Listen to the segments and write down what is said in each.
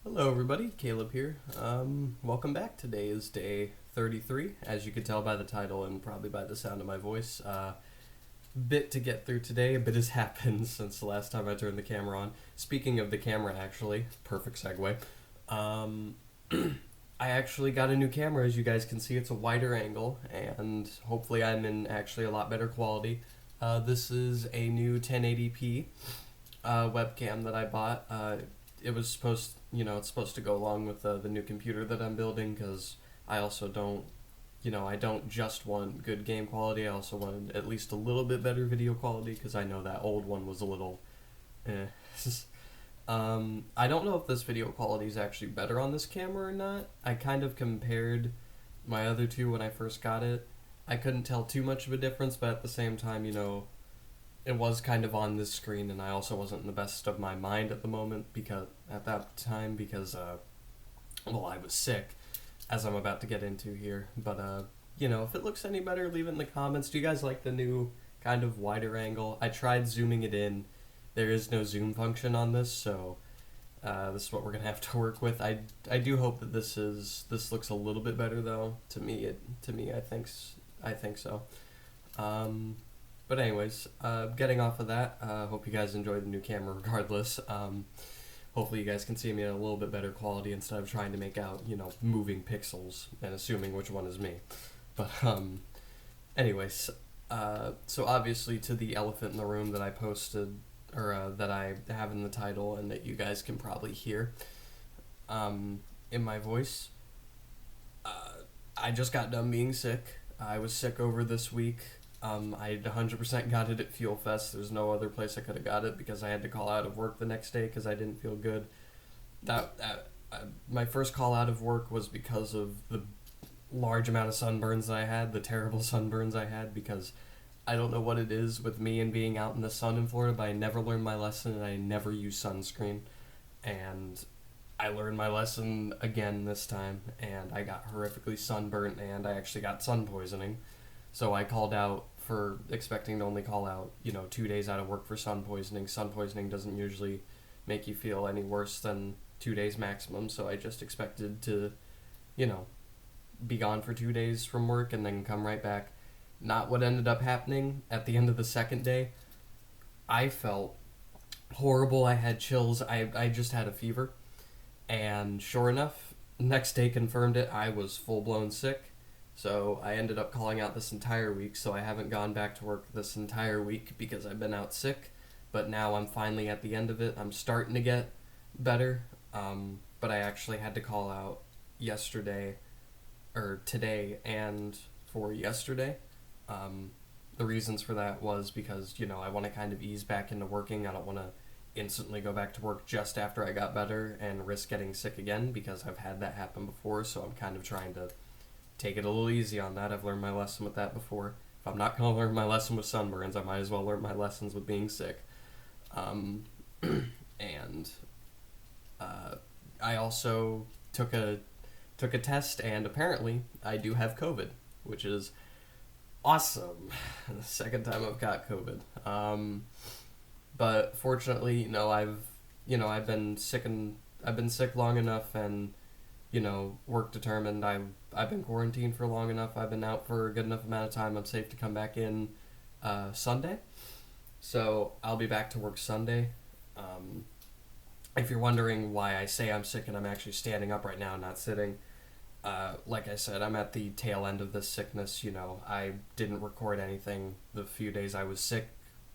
Hello everybody, Caleb here. Welcome back. Today is day 33, as you could tell by the title and probably by the sound of my voice. Bit to get through today, a bit has happened since the last time I turned the camera on. Speaking of the camera, actually, perfect segue. Um, I actually got a new camera, as you guys can see. It's a wider angle, and hopefully I'm in actually a lot better quality. This is a new 1080p webcam that I bought. It was it's supposed to go along with the new computer that I'm building because I also don't, I don't just want good game quality. I also wanted at least a little bit better video quality because I know that old one was a little, eh. I don't know if this video quality is actually better on this camera or not. I kind of compared my other two when I first got it. I couldn't tell too much of a difference, but at the same time, it was kind of on this screen, and I also wasn't in the best of my mind at the moment because I was sick, as I'm about to get into here. But if it looks any better, leave it in the comments. Do you guys like the new kind of wider angle? I tried zooming it in. There is no zoom function on this, so this is what we're gonna have to work with. I do hope that this looks a little bit better though. I think so. But anyways, getting off of that, hope you guys enjoyed the new camera regardless. Hopefully you guys can see me in a little bit better quality instead of trying to make out, moving pixels and assuming which one is me. But anyways, so obviously to the elephant in the room that I posted, or that I have in the title and that you guys can probably hear in my voice, I just got done being sick. I was sick over this week. I 100% got it at FuelFest. There's no other place I could have got it because I had to call out of work the next day because I didn't feel good. My first call out of work was because of the large amount of sunburns that I had, the terrible sunburns I had, because I don't know what it is with me and being out in the sun in Florida, but I never learned my lesson and I never use sunscreen. And I learned my lesson again this time, and I got horrifically sunburnt and I actually got sun poisoning. So I called out for expecting to only call out, 2 days out of work for sun poisoning. Sun poisoning doesn't usually make you feel any worse than 2 days maximum, so I just expected to, be gone for 2 days from work and then come right back. Not what ended up happening. At the end of the second day, I felt horrible. I had chills. I just had a fever. And sure enough, next day confirmed it. I was full-blown sick. So I ended up calling out this entire week, so I haven't gone back to work this entire week because I've been out sick. But now I'm finally at the end of it. I'm starting to get better, but I actually had to call out yesterday, or today, and for yesterday. The reasons for that was because, I want to kind of ease back into working. I don't want to instantly go back to work just after I got better and risk getting sick again because I've had that happen before, so I'm kind of trying to take it a little easy on that. I've learned my lesson with that before. If I'm not going to learn my lesson with sunburns, I might as well learn my lessons with being sick. And I also took a test, and apparently I do have COVID, which is awesome. The second time I've got COVID. But fortunately, I've been sick long enough, and work determined. I've been quarantined for long enough. I've been out for a good enough amount of time. I'm safe to come back in Sunday. So I'll be back to work Sunday. If you're wondering why I say I'm sick and I'm actually standing up right now, not sitting, like I said, I'm at the tail end of this sickness. I didn't record anything the few days I was sick,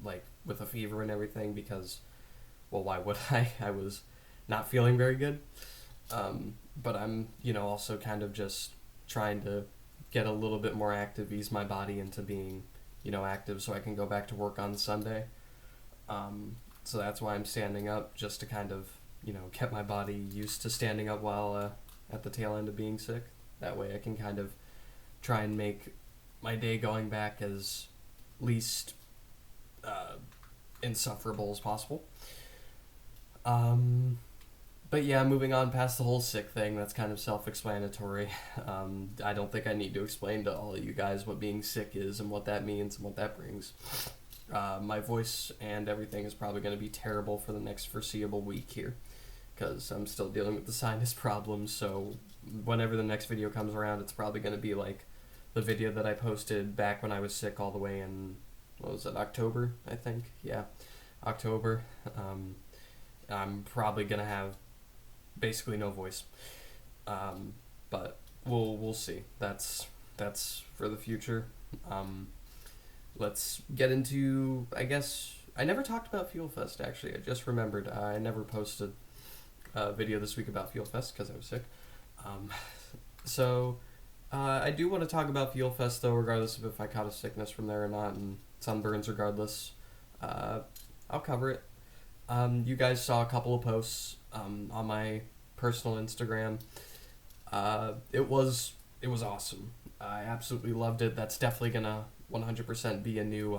like with a fever and everything, because, well, why would I? I was not feeling very good. But I'm, also kind of just trying to get a little bit more active, ease my body into being, active so I can go back to work on Sunday. So that's why I'm standing up, just to kind of, get my body used to standing up while at the tail end of being sick. That way I can kind of try and make my day going back as least insufferable as possible. But yeah, moving on past the whole sick thing, that's kind of self-explanatory. I don't think I need to explain to all of you guys what being sick is and what that means and what that brings. My voice and everything is probably going to be terrible for the next foreseeable week here. because I'm still dealing with the sinus problems. So whenever the next video comes around, it's probably going to be like the video that I posted back when I was sick all the way in, what was it, October, I think? Yeah, October. I'm probably going to have basically no voice. But we'll see. That's for the future. Let's get into, I guess, I never talked about FuelFest, actually. I just remembered. I never posted a video this week about FuelFest because I was sick. So I do want to talk about FuelFest, though, regardless of if I caught a sickness from there or not, and sunburns regardless. I'll cover it. You guys saw a couple of posts on my personal Instagram. It was awesome. I absolutely loved it. That's definitely gonna 100% be a new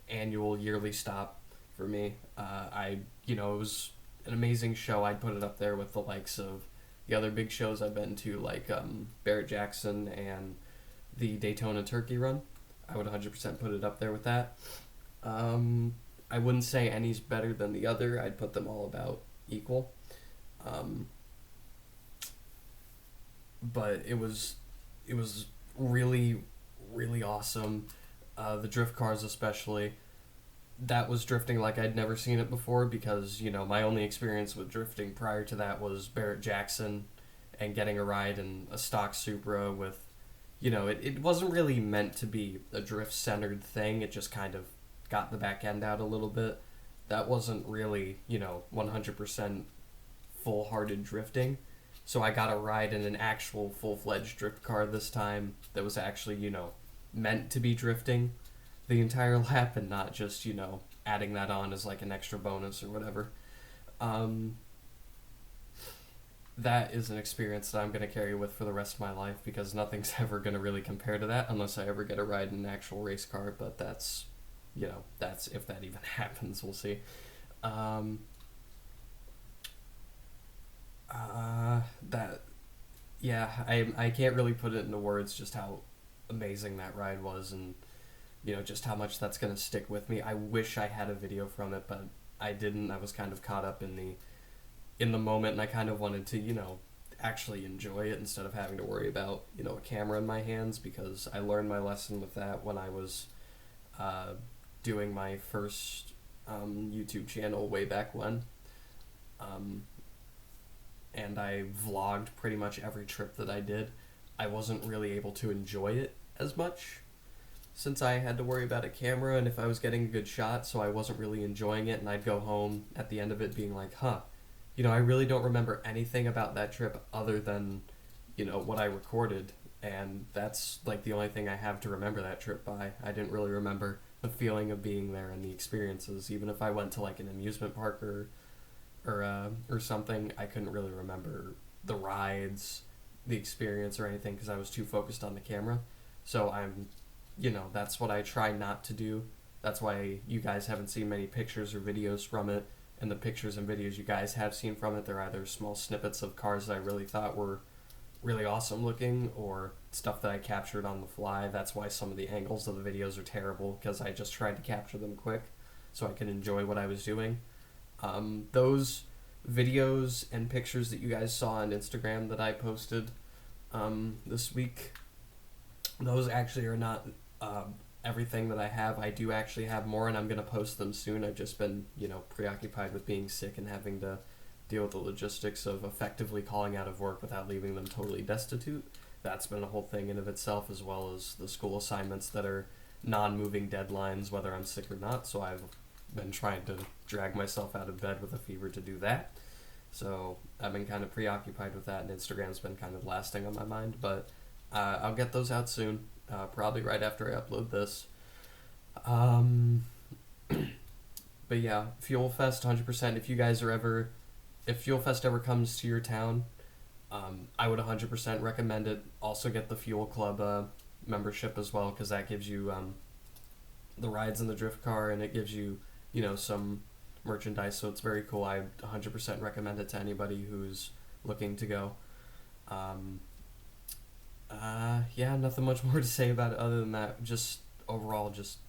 annual yearly stop for me. It was an amazing show. I'd put it up there with the likes of the other big shows I've been to, like Barrett-Jackson and the Daytona Turkey Run. I would 100% put it up there with that. I wouldn't say any's better than the other. I'd put them all about equal. But it was really, really awesome. The drift cars especially. That was drifting like I'd never seen it before because, my only experience with drifting prior to that was Barrett-Jackson and getting a ride in a stock Supra with, it wasn't really meant to be a drift-centered thing. It just kind of got the back end out a little bit. That wasn't really, 100% full-hearted drifting. So I got a ride in an actual full-fledged drift car this time that was actually, meant to be drifting the entire lap and not just, adding that on as like an extra bonus or whatever. That is an experience that I'm going to carry with for the rest of my life because nothing's ever going to really compare to that unless I ever get a ride in an actual race car, but that's if that even happens, we'll see. I can't really put it into words just how amazing that ride was and just how much that's going to stick with me. I wish I had a video from it, but I didn't. I was kind of caught up in the moment, and I kind of wanted to actually enjoy it instead of having to worry about a camera in my hands, because I learned my lesson with that when I was doing my first YouTube channel way back when. And I vlogged pretty much every trip that I did. I wasn't really able to enjoy it as much since I had to worry about a camera and if I was getting a good shot, so I wasn't really enjoying it, and I'd go home at the end of it being like, I really don't remember anything about that trip other than, what I recorded, and that's like the only thing I have to remember that trip by. I didn't really remember the feeling of being there and the experiences. Even if I went to like an amusement park or something, I couldn't really remember the rides, the experience, or anything because I was too focused on the camera. So that's what I try not to do. That's why you guys haven't seen many pictures or videos from it, and the pictures and videos you guys have seen from it, they're either small snippets of cars that I really thought were really awesome looking, or stuff that I captured on the fly. That's why some of the angles of the videos are terrible, because I just tried to capture them quick so I could enjoy what I was doing. Those videos and pictures that you guys saw on Instagram that I posted this week, those actually are not everything that I have. I do actually have more, and I'm going to post them soon. I've just been, preoccupied with being sick and having to deal with the logistics of effectively calling out of work without leaving them totally destitute. That's been a whole thing in of itself, as well as the school assignments that are non-moving deadlines, whether I'm sick or not. So I've been trying to drag myself out of bed with a fever to do that. So I've been kind of preoccupied with that, and Instagram's been kind of lasting on my mind. But I'll get those out soon, probably right after I upload this. But yeah, FuelFest 100%. If FuelFest ever comes to your town, I would 100% recommend it. Also get the Fuel Club membership as well, because that gives you the rides in the drift car, and it gives you, some merchandise, so it's very cool. I 100% recommend it to anybody who's looking to go. Nothing much more to say about it other than that. Just overall, just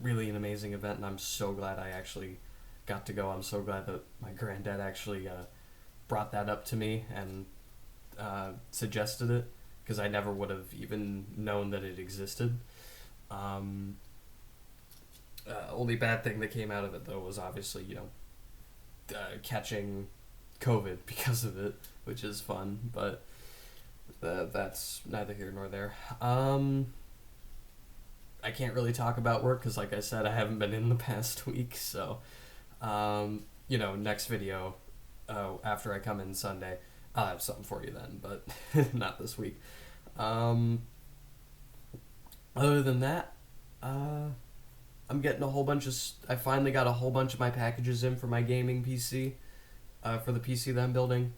really an amazing event, and I'm so glad I actually got to go. I'm so glad that my granddad actually brought that up to me and suggested it, because I never would have even known that it existed. Only bad thing that came out of it, though, was obviously, catching COVID because of it, which is fun, but that's neither here nor there. I can't really talk about work because, like I said, I haven't been in the past week, so, next video, after I come in Sunday, I'll have something for you then, but not this week. Other than that, I'm getting I finally got a whole bunch of my packages in for my gaming PC, for the PC that I'm building.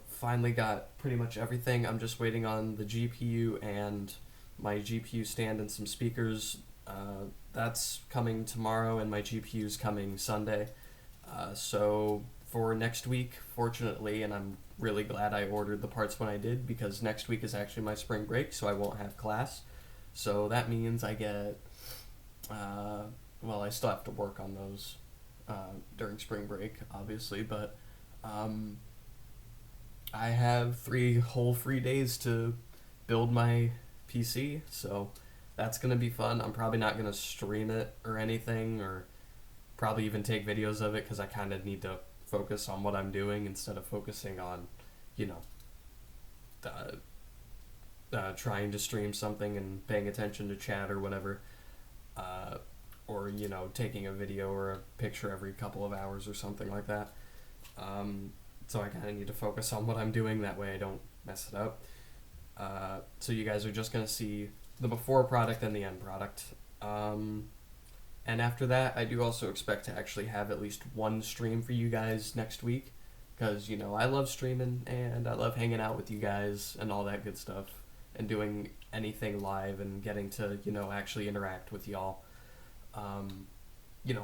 Finally got pretty much everything. I'm just waiting on the GPU and my GPU stand and some speakers. That's coming tomorrow, and my GPU's coming Sunday. So for next week, fortunately, and I'm really glad I ordered the parts when I did, because next week is actually my spring break, so I won't have class. So that means I get, I still have to work on those during spring break, obviously, but I have 3 whole free days to build my PC, so that's going to be fun. I'm probably not going to stream it or anything, or probably even take videos of it, because I kind of need to focus on what I'm doing instead of focusing on, trying to stream something and paying attention to chat or whatever, or, taking a video or a picture every couple of hours or something like that. So I kind of need to focus on what I'm doing, that way I don't mess it up. So you guys are just going to see the before product and the end product. And after that, I do also expect to actually have at least one stream for you guys next week, because, I love streaming and I love hanging out with you guys and all that good stuff, and doing anything live and getting to, actually interact with y'all.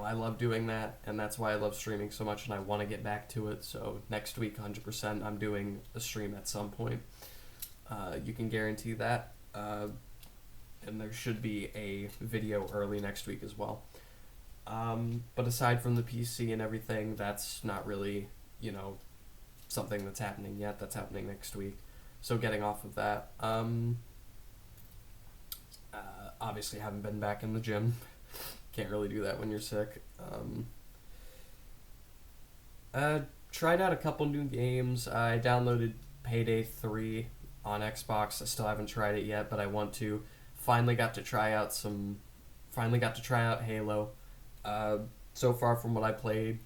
I love doing that, and that's why I love streaming so much, and I want to get back to it. So next week, 100%, I'm doing a stream at some point. You can guarantee that. And there should be a video early next week as well. But aside from the PC and everything, that's not really, something that's happening yet. That's happening next week. So getting off of that, obviously haven't been back in the gym. Can't really do that when you're sick. Tried out a couple new games. I downloaded Payday 3 on Xbox. I still haven't tried it yet, but I want to. Finally got to try out Halo. So far from what I played,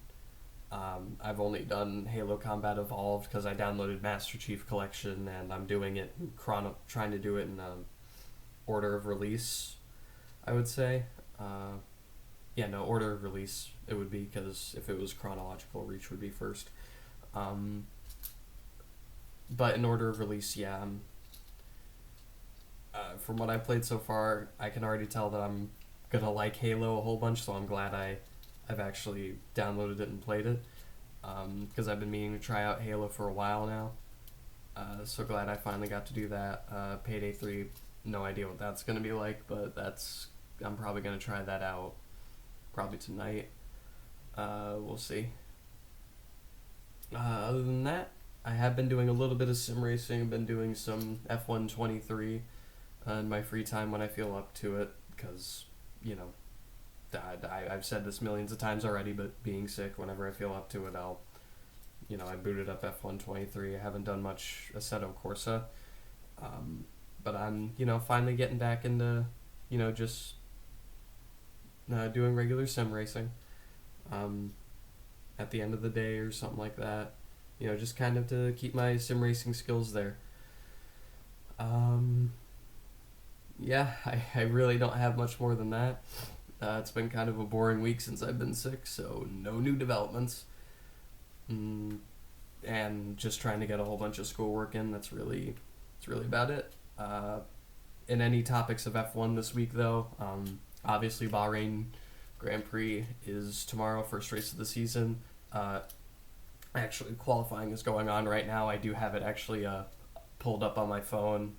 I've only done Halo Combat Evolved because I downloaded Master Chief Collection, and I'm doing it trying to do it in order of release, I would say. Order of release it would be, because if it was chronological, Reach would be first. But in order of release, from what I've played so far, I can already tell that I'm gonna like Halo a whole bunch, so I'm glad I've actually downloaded it and played it, because I've been meaning to try out Halo for a while now. So glad I finally got to do that. Payday 3, no idea what that's gonna be like, but I'm probably gonna try that out probably tonight. We'll see. Other than that, I have been doing a little bit of sim racing. I've been doing some F1 23 in my free time when I feel up to it, because, I've said this millions of times already, but being sick, whenever I feel up to it, I booted up F1 23. I haven't done much Assetto Corsa, but I'm, finally getting back into, just doing regular sim racing at the end of the day or something like that. Just kind of to keep my sim racing skills there. I really don't have much more than that. It's been kind of a boring week since I've been sick, so no new developments. And just trying to get a whole bunch of schoolwork in. That's really about it. In any topics of F1 this week, though, obviously Bahrain Grand Prix is tomorrow, first race of the season. Actually, qualifying is going on right now. I do have it actually pulled up on my phone,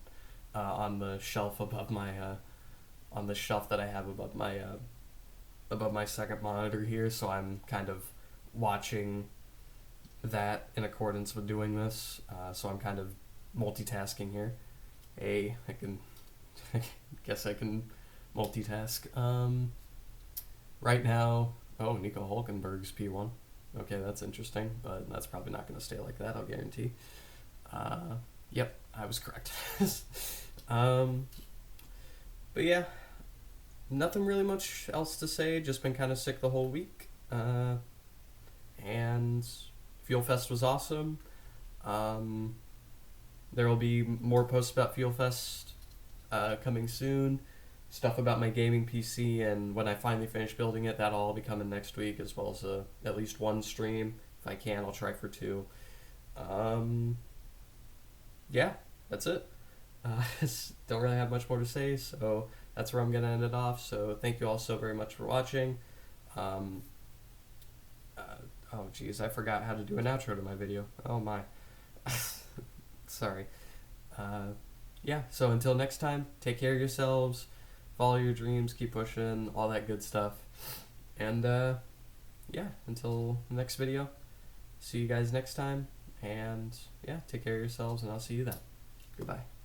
on the shelf above my on the shelf that I have above my second monitor here. So I'm kind of watching that in accordance with doing this. So I'm kind of multitasking here. I can, I guess I can multitask. Right now, Nico Hulkenberg's P1. Okay, that's interesting, but that's probably not going to stay like that, I'll guarantee. Yep, I was correct. But yeah, nothing really much else to say. Just been kind of sick the whole week. And FuelFest was awesome. There will be more posts about FuelFest coming soon. Stuff about my gaming PC, and when I finally finish building it, that'll all be coming next week, as well as at least one stream. If I can, I'll try for 2. Yeah, that's it. Don't really have much more to say, so that's where I'm going to end it off. So thank you all so very much for watching. Oh geez, I forgot how to do an outro to my video. Oh my. Sorry. Yeah, so until next time, take care of yourselves, follow your dreams, keep pushing, all that good stuff. And yeah, until the next video, see you guys next time. And yeah, take care of yourselves, and I'll see you then. Goodbye.